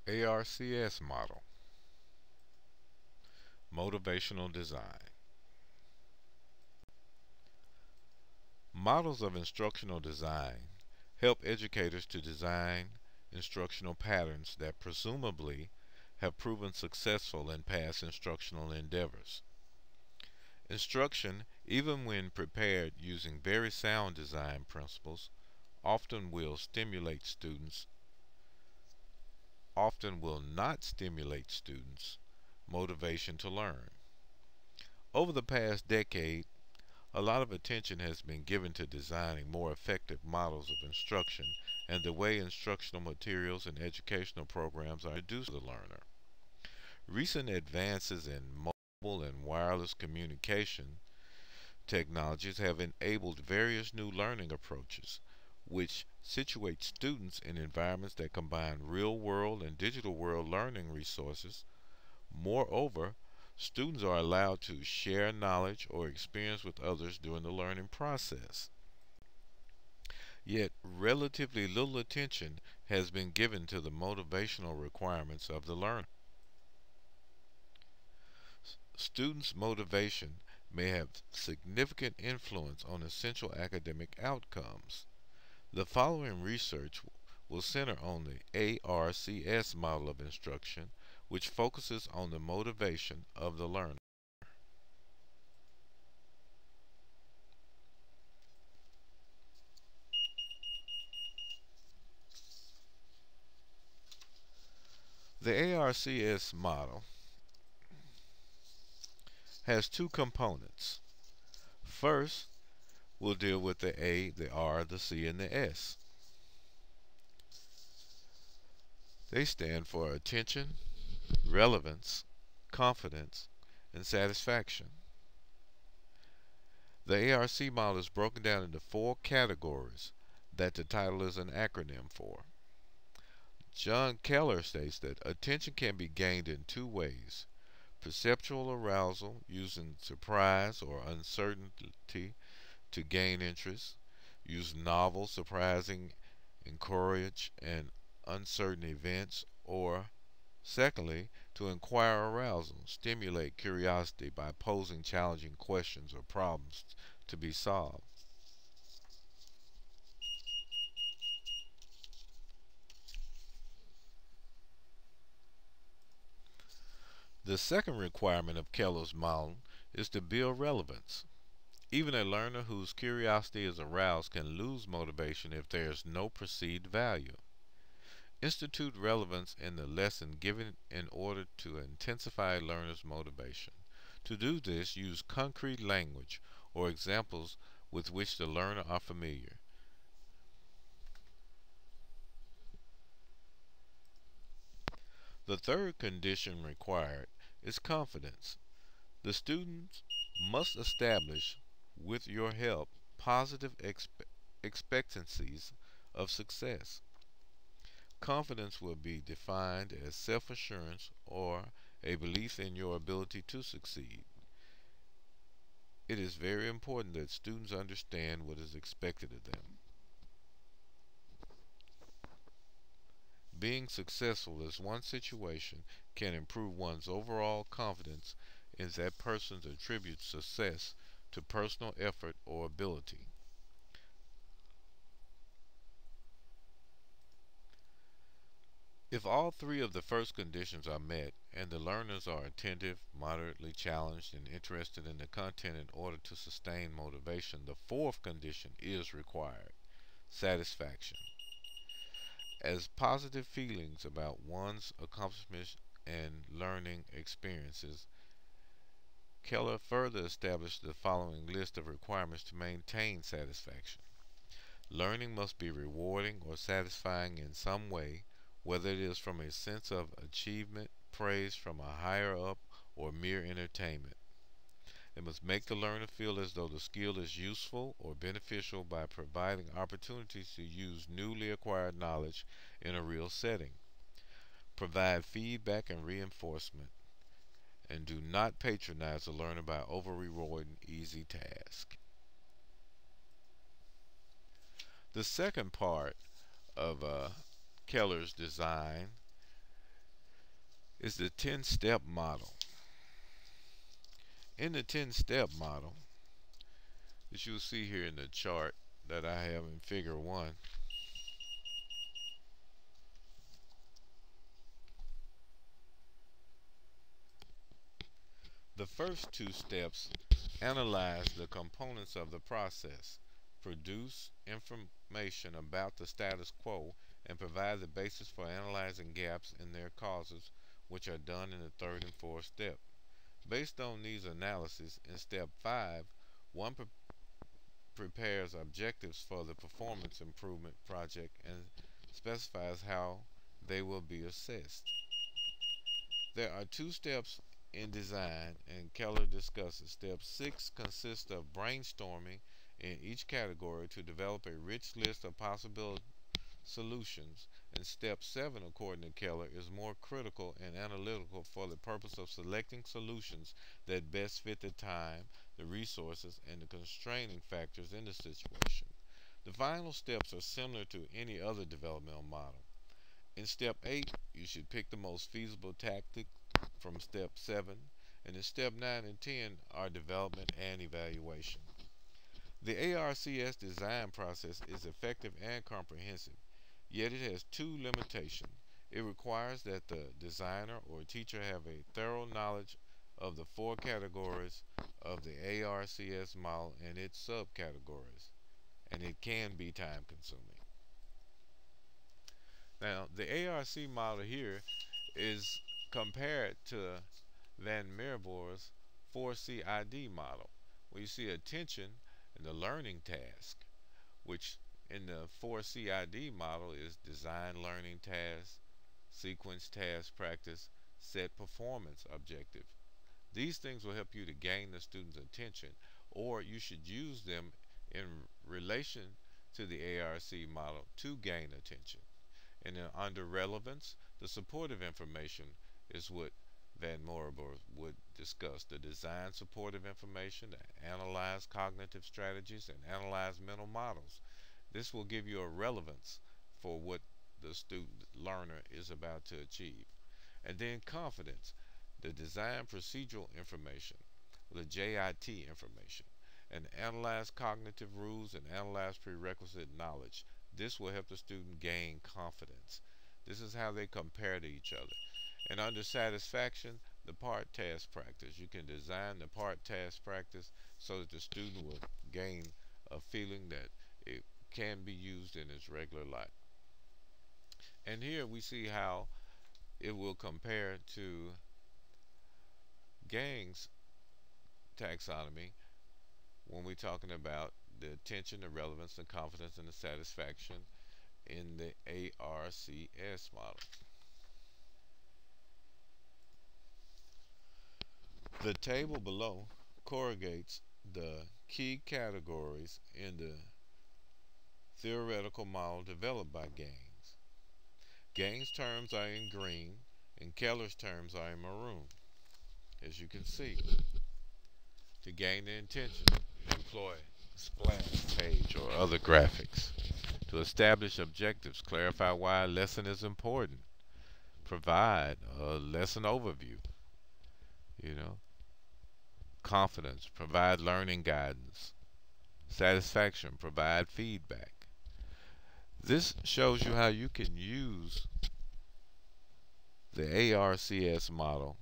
ARCS model, motivational design. Models of instructional design help educators to design instructional patterns that presumably have proven successful in past instructional endeavors. Instruction, even when prepared using very sound design principles, often will not stimulate students' motivation to learn. Over the past decade, a lot of attention has been given to designing more effective models of instruction and the way instructional materials and educational programs are introduced to the learner. Recent advances in mobile and wireless communication technologies have enabled various new learning approaches, which situate students in environments that combine real-world and digital world learning resources. Moreover, students are allowed to share knowledge or experience with others during the learning process. Yet, relatively little attention has been given to the motivational requirements of the learner. Students' motivation may have significant influence on essential academic outcomes. The following research will center on the ARCS model of instruction, which focuses on the motivation of the learner. The ARCS model has two components. First, we'll deal with the A, the R, the C, and the S. They stand for attention, relevance, confidence, and satisfaction. The ARC model is broken down into four categories that the title is an acronym for. John Keller states that attention can be gained in two ways: perceptual arousal, using surprise or uncertainty to gain interest, use novel, surprising, encourage, and uncertain events, or secondly, to acquire arousal, stimulate curiosity by posing challenging questions or problems to be solved. The second requirement of Keller's model is to build relevance. Even a learner whose curiosity is aroused can lose motivation if there is no perceived value. Institute relevance in the lesson given in order to intensify a learner's motivation. To do this, use concrete language or examples with which the learner are familiar. The third condition required is confidence. The students must establish, with your help, positive expectancies of success. Confidence will be defined as self-assurance or a belief in your ability to succeed. It is very important that students understand what is expected of them. Being successful in one situation can improve one's overall confidence in that person attributes success to personal effort or ability. If all three of the first conditions are met, and the learners are attentive, moderately challenged, and interested in the content in order to sustain motivation, the fourth condition is required: satisfaction. As positive feelings about one's accomplishments and learning experiences, Keller further established the following list of requirements to maintain satisfaction. Learning must be rewarding or satisfying in some way, whether it is from a sense of achievement, praise from a higher up, or mere entertainment. It must make the learner feel as though the skill is useful or beneficial by providing opportunities to use newly acquired knowledge in a real setting. Provide feedback and reinforcement, and do not patronize the learner by over-rewarding easy tasks. The second part of Keller's design is the 10-step model. In the 10-step model, as you'll see here in the chart that I have in figure 1, the first two steps analyze the components of the process, produce information about the status quo, and provide the basis for analyzing gaps in their causes, which are done in the third and fourth step. Based on these analyses, in step 5, one prepares objectives for the performance improvement project and specifies how they will be assessed. There are two steps in design, and Keller discusses. Step 6 consists of brainstorming in each category to develop a rich list of possible solutions, and step 7, according to Keller, is more critical and analytical for the purpose of selecting solutions that best fit the time, the resources, and the constraining factors in the situation. The final steps are similar to any other developmental model. In step 8, you should pick the most feasible tactic from step 7, and in step 9 and 10 are development and evaluation. The ARCS design process is effective and comprehensive, yet it has two limitations. It requires that the designer or teacher have a thorough knowledge of the 4 categories of the ARCS model and its subcategories, and it can be time consuming. Now, the ARC model here is compared to Van Meerboer's 4CID model, where you see attention and the learning task, which in the 4CID model is design learning task, sequence task practice, set performance objective. These things will help you to gain the student's attention, or you should use them in relation to the ARC model to gain attention. And then under relevance, the supportive information is what Van Meerboer would discuss. The design supportive information, the analyze cognitive strategies, and analyze mental models. This will give you a relevance for what the student learner is about to achieve. And then confidence, the design procedural information, the JIT information, and analyze cognitive rules and analyze prerequisite knowledge. This will help the student gain confidence. This is how they compare to each other. And under satisfaction, the part task practice. You can design the part task practice so that the student will gain a feeling that it can be used in its regular life. And here we see how it will compare to Gang's taxonomy when we're talking about the attention, the relevance, the confidence, and the satisfaction in the ARCS model. The table below correlates the key categories in the theoretical model developed by Gaines. Gaines' terms are in green and Keller's terms are in maroon. As you can see, to gain the attention, employ splash page or other graphics. To establish objectives, clarify why a lesson is important. Provide a lesson overview. Confidence, provide learning guidance. Satisfaction, provide feedback. This shows you how you can use the ARCS model